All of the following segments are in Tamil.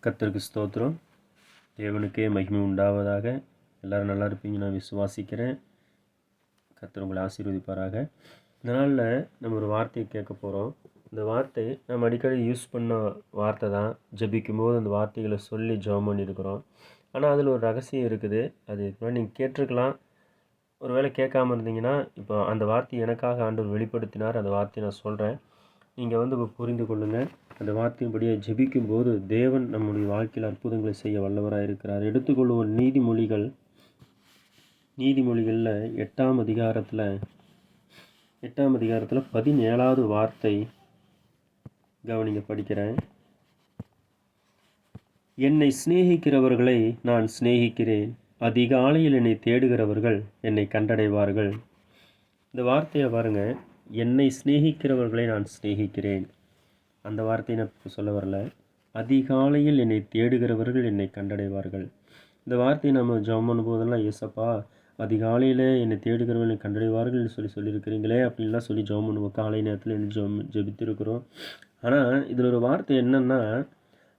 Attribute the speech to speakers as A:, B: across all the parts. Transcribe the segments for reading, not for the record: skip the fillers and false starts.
A: கர்த்தருக்கு ஸ்தோத்திரம். தேவனுக்கே மகிமை உண்டாவதாக. எல்லோரும் நல்லா இருப்பீங்க நான் விசுவாசிக்கிறேன். கர்த்தர் உங்களை ஆசீர்வதிப்பாராக. இந்த நாளில் நம்ம ஒரு வார்த்தையை கேட்க போகிறோம். இந்த வார்த்தை நம்ம அடிக்கடி யூஸ் பண்ண வார்த்தை தான். ஜெபிக்கும் போது அந்த வார்த்தைகளை சொல்லி ஜெபம் பண்ணியிருக்கிறோம். ஆனால் அதில் ஒரு ரகசியம் இருக்குது. அது நீங்கள் கேட்டிருக்கலாம். ஒரு வேளை கேட்காமல் இருந்தீங்கன்னா இப்போ அந்த வார்த்தையை எனக்காக ஆண்டவர் வெளிப்படுத்தினார். அந்த வார்த்தையை நான் சொல்கிறேன். நீங்கள் இப்போ புரிந்து கொள்ளுங்கள். அந்த வார்த்தையின்படியே ஜெபிக்கும் போது தேவன் நம்முடைய வாழ்க்கையில் அற்புதங்களை செய்ய வல்லவராக இருக்கிறார். எடுத்துக்கொள்வோம் நீதிமொழிகளில் 8ஆம் அதிகாரத்தில் 17வது வார்த்தை கவனிங்க, படிக்கிறேன். என்னை சிநேகிக்கிறவர்களை நான் சிநேகிக்கிறேன், அதிகாலையில் என்னை தேடுகிறவர்கள் என்னை கண்டடைவார்கள். இந்த வார்த்தையை பாருங்கள். என்னை சிநேகிக்கிறவர்களை நான் சிநேகிக்கிறேன். அந்த வார்த்தையை நான் சொல்ல வரல. அதிகாலையில் என்னை தேடுகிறவர்கள் என்னை கண்டடைவார்கள். இந்த வார்த்தையை நம்ம ஜெபம் பண்ணும்போதெல்லாம் ஏசப்பா அதிகாலையில் என்னை தேடுகிறவர்கள் என்னை கண்டடைவார்கள் சொல்லியிருக்கிறீங்களே அப்படின்லாம் சொல்லி ஜெபம் பண்ணுவோம். காலை நேரத்தில் என்ன ஜெபித்திருக்கிறோம். ஆனால் இதில் ஒரு வார்த்தை என்னென்னா,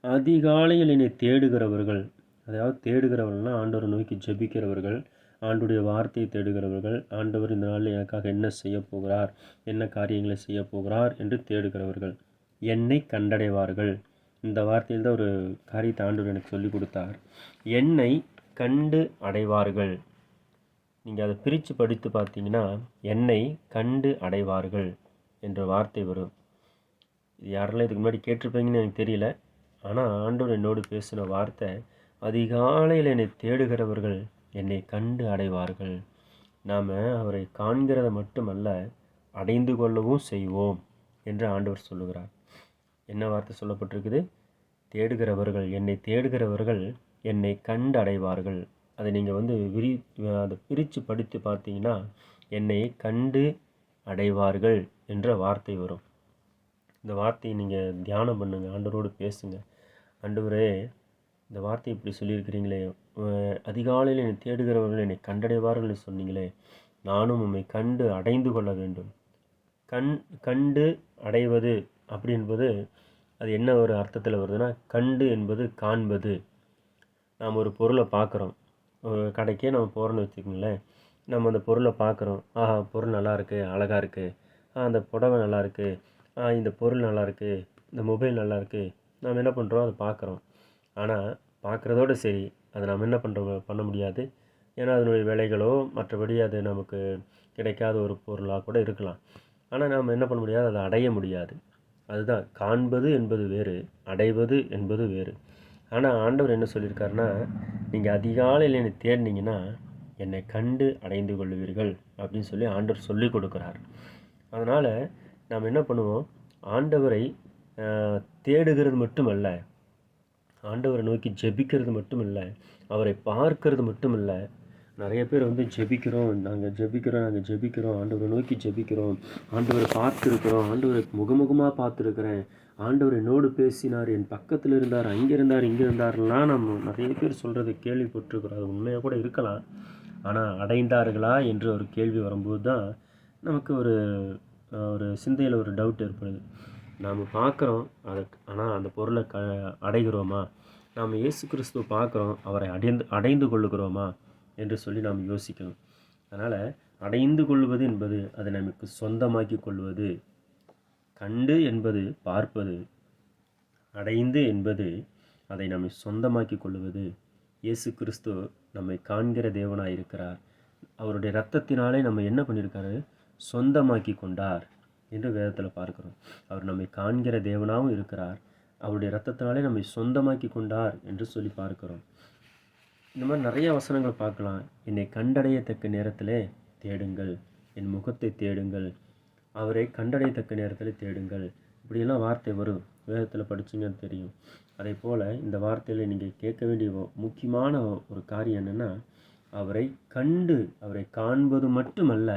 A: அதிகாலையில் என்னை தேடுகிறவர்கள், அதாவது தேடுகிறவர்கள்னால் ஆண்டவரை நோக்கி ஜெபிக்கிறவர்கள், ஆண்டுடைய வார்த்தையை தேடுகிறவர்கள், ஆண்டவர் இந்த நாளில் எனக்காக என்ன செய்ய போகிறார், என்ன காரியங்களை செய்ய போகிறார் என்று தேடுகிறவர்கள் என்னை கண்டடைவார்கள். இந்த வார்த்தையில் தான் ஒரு காரியத்தை ஆண்டவர் எனக்கு சொல்லி கொடுத்தார். என்னை கண்டு அடைவார்கள். நீங்கள் அதை பிரித்து படித்து பார்த்தீங்கன்னா என்னை கண்டு அடைவார்கள் என்ற வார்த்தை வரும். இது யாரெல்லாம் இதுக்கு முன்னாடி கேட்டிருப்பீங்கன்னு எனக்கு தெரியல. ஆனால் ஆண்டவர் என்னோடு பேசின வார்த்தை, அதிகாலையில் என்னை தேடுகிறவர்கள் என்னை கண்டு அடைவார்கள். நாம் அவரை காண்கிறத மட்டுமல்ல, அடைந்து கொள்ளவும் செய்வோம் என்று ஆண்டவர் சொல்லுகிறார். என்ன வார்த்தை சொல்லப்பட்டிருக்குது? என்னை தேடுகிறவர்கள் என்னை கண்டு அடைவார்கள். அதை நீங்கள் அதை பிரித்து படித்து பார்த்தீங்கன்னா என்னை கண்டு அடைவார்கள் என்ற வார்த்தை வரும். இந்த வார்த்தையை நீங்கள் தியானம் பண்ணுங்கள், ஆண்டவரோடு பேசுங்க. ஆண்டவரே, இந்த வார்த்தை இப்படி சொல்லியிருக்கிறீங்களே, அதிகாலையில் என்னை தேடுகிறவர்கள் என்னை கண்டடைவார்கள் சொன்னீங்களே, நானும் உம்மை கண்டு அடைந்து கொள்ள வேண்டும். கண்டு அடைவது அப்படி என்பது அது என்ன ஒரு அர்த்தத்தில் வருதுன்னா, கண்டு என்பது காண்பது. நாம் ஒரு பொருளை பார்க்குறோம். ஒரு கடைக்கே நம்ம போகிறோன்னு வச்சுக்கோங்களேன். நம்ம அந்த பொருளை பார்க்குறோம். ஆஹா, பொருள் நல்லா இருக்குது, அழகாக இருக்குது, அந்த புடவை நல்லா இருக்குது, இந்த பொருள் நல்லா இருக்குது, இந்த மொபைல் நல்லா இருக்குது. நாம் என்ன பண்ணுறோம்? அதை பார்க்குறோம். ஆனால் பார்க்குறதோடு சரி, அதை நாம் என்ன பண்ண முடியாது. ஏன்னா அதனுடைய விலைகளோ மற்றபடி அது நமக்கு கிடைக்காத ஒரு பொருளாக கூட இருக்கலாம். ஆனால் நாம் என்ன பண்ண முடியாது, அதை அடைய முடியாது. அதுதான் காண்பது என்பது வேறு, அடைவது என்பது வேறு. ஆனால் ஆண்டவர் என்ன சொல்லியிருக்காருன்னா, நீங்கள் அதிகாலையில் என்னை தேடினீங்கன்னா என்னை கண்டு அடைந்து கொள்வீர்கள் அப்படின்னு சொல்லி ஆண்டவர் சொல்லி கொடுக்குறார். அதனால் நாம் என்ன பண்ணுவோம்? ஆண்டவரை தேடுகிறது மட்டுமல்ல, ஆண்டவரை நோக்கி ஜெபிக்கிறது மட்டுமல்ல, அவரை பார்க்கறது மட்டுமல்ல. நிறைய பேர் ஜெபிக்கிறோம், நாங்கள் ஜெபிக்கிறோம், ஆண்டவரை நோக்கி ஜெபிக்கிறோம், ஆண்டவரை பார்த்துருக்குறோம், ஆண்டவரை முகமுகமாக பார்த்துருக்குறேன், ஆண்டவர் என்னோடு பேசினார், என் பக்கத்தில் இருந்தார், அங்கே இருந்தார், இங்கே இருந்தார்லாம் நம்ம நிறைய பேர் சொல்கிறத கேள்விப்பட்டிருக்கிறோம். அது உண்மையாக கூட இருக்கலாம். ஆனால் அடைந்தார்களா என்று ஒரு கேள்வி வரும்போது தான் நமக்கு ஒரு சிந்தையில் ஒரு டவுட் ஏற்படுது. நாம் பார்க்குறோம் அதை, ஆனால் அந்த பொருளை அடைகிறோமா? நாம் இயேசு கிறிஸ்துவை பார்க்குறோம், அவரை அடைந்து கொள்ளுகிறோமா என்று சொல்லி நாம் யோசிக்கணும். அதனால் அடைந்து கொள்வது என்பது அதை நமக்கு சொந்தமாக்கி கொள்வது. கண்டு என்பது பார்ப்பது, அடைந்து என்பது அதை நம்மை சொந்தமாக்கி கொள்வது. இயேசு கிறிஸ்து நம்மை காண்கிற தேவனாக இருக்கிறார். அவருடைய இரத்தத்தினாலே நம்ம என்ன பண்ணியிருக்காரு? சொந்தமாக்கி கொண்டார் என்று வேதத்தில் பார்க்கிறோம். அவர் நம்மை காண்கிற தேவனாகவும் இருக்கிறார். அவருடைய இரத்தத்தினாலே நம்மை சொந்தமாக்கி கொண்டார் என்று சொல்லி பார்க்கிறோம். இந்த மாதிரி நிறைய வசனங்கள் பார்க்கலாம். என்னை கண்டடையத்தக்க நேரத்திலே தேடுங்கள், என் முகத்தை தேடுங்கள், அவரை கண்டடையத்தக்க நேரத்தில் தேடுங்கள், இப்படியெல்லாம் வார்த்தை வரும். வேதத்தில் படிச்சிங்கன்னு தெரியும். அதே போல் இந்த வார்த்தையில் நீங்கள் கேட்க வேண்டிய முக்கியமான ஒரு காரியம் என்னென்னா, அவரை கண்டு, அவரை காண்பது மட்டுமல்ல,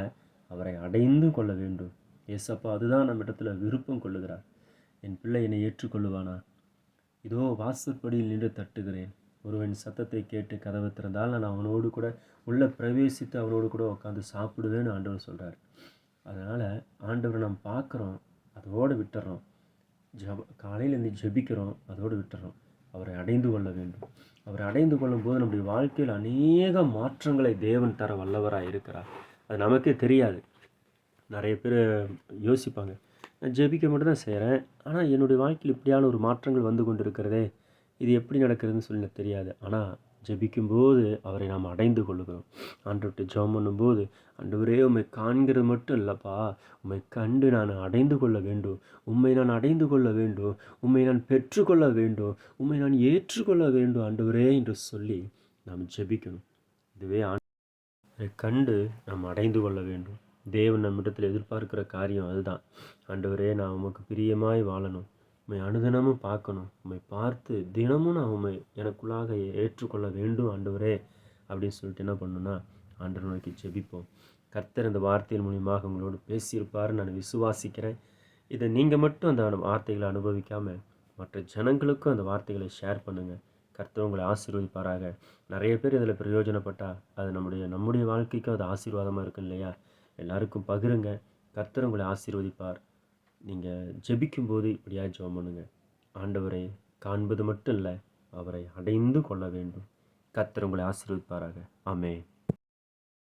A: அவரை அடைந்து கொள்ள வேண்டும். ஏசப்பா அதுதான் நம்ம இடத்துல விருப்பம் கொள்ளுகிறார். என் பிள்ளை என்னை ஏற்றுக்கொள்ளுவானா? இதோ வாசற்படியில் நின்று தட்டுகிறேன், ஒருவன் சத்தத்தை கேட்டு கதவை திறந்தால் நான் அவனோடு கூட உள்ளே பிரவேசித்து அவனோடு கூட உட்காந்து சாப்பிடுவேன்னு ஆண்டவர் சொல்கிறார். அதனால் ஆண்டவரை நாம் பார்க்குறோம், அதோடு விட்டுறோம். காலையில் இருந்து ஜெபிக்கிறோம், அதோடு விட்டுறோம். அவரை அடைந்து கொள்ள வேண்டும். அவரை அடைந்து கொள்ளும்போது நம்முடைய வாழ்க்கையில் அநேக மாற்றங்களை தேவன் தர வல்லவராக இருக்கிறார். அது நமக்கே தெரியாது. நிறைய பேர் யோசிப்பாங்க, நான் ஜெபிக்க மட்டும் தான் செய்கிறேன், ஆனால் என்னுடைய வாழ்க்கையில் இப்படியான ஒரு மாற்றங்கள் வந்து கொண்டு இருக்கிறதே, இது எப்படி நடக்கிறதுன்னு சொல்லி எனக்கு தெரியாது. ஆனால் ஜெபிக்கும்போது அவரை நாம் அடைந்து கொள்ளுகிறோம். ஆண்டவர்கிட்ட ஜெபம் பண்ணும்போது, ஆண்டவரே உம்மை காண்கிறது மட்டும் இல்லைப்பா, உம்மை கண்டு நான் அடைந்து கொள்ள வேண்டும், உம்மை நான் அடைந்து கொள்ள வேண்டும், உம்மை நான் பெற்றுக்கொள்ள வேண்டும், உம்மை நான் ஏற்றுக்கொள்ள வேண்டும் ஆண்டவரே என்று சொல்லி நாம் ஜெபிக்கணும். இதுவே ஆண்டவரை கண்டு நாம் அடைந்து கொள்ள வேண்டும். தேவன் நம்மிடத்தில் எதிர்பார்க்கிற காரியம் அதுதான். ஆண்டவரே, நான் உமக்கு பிரியமாய் வாழணும், உம்மை அனுதினமும் பார்க்கணும், உம்மை பார்த்து தினமும் நான் உம்மை எனக்குள்ளாக ஏற்றுக்கொள்ள வேண்டும் ஆண்டவரே அப்படின்னு சொல்லிட்டு என்ன பண்ணணும்னா, ஆண்டவர் நோக்கி ஜெபிப்போம். கர்த்தர் இந்த வார்த்தையின் மூலியமாக உங்களோடு பேசியிருப்பாருன்னு நான் விசுவாசிக்கிறேன். இதை நீங்கள் மட்டும் அந்த வார்த்தைகளை அனுபவிக்காமல் மற்ற ஜனங்களுக்கும் அந்த வார்த்தைகளை ஷேர் பண்ணுங்கள். கர்த்தர் உங்களை ஆசீர்வதிப்பாராக. நிறைய பேர் இதில் பிரயோஜனப்பட்டால் அது நம்முடைய வாழ்க்கைக்கும் அது ஆசீர்வாதமாக இருக்கும் இல்லையா? எல்லாருக்கும் பகிருங்க. கர்த்தர் உங்களை ஆசீர்வதிப்பார். நீங்கள் ஜெபிக்கும்போது இப்படியா ஜெபம் பண்ணுங்க. ஆண்டவரை காண்பது மட்டும் இல்லை, அவரை அடைந்து கொள்ள வேண்டும். கர்த்தர் உங்களை ஆசீர்வதிப்பாராக. ஆமென்.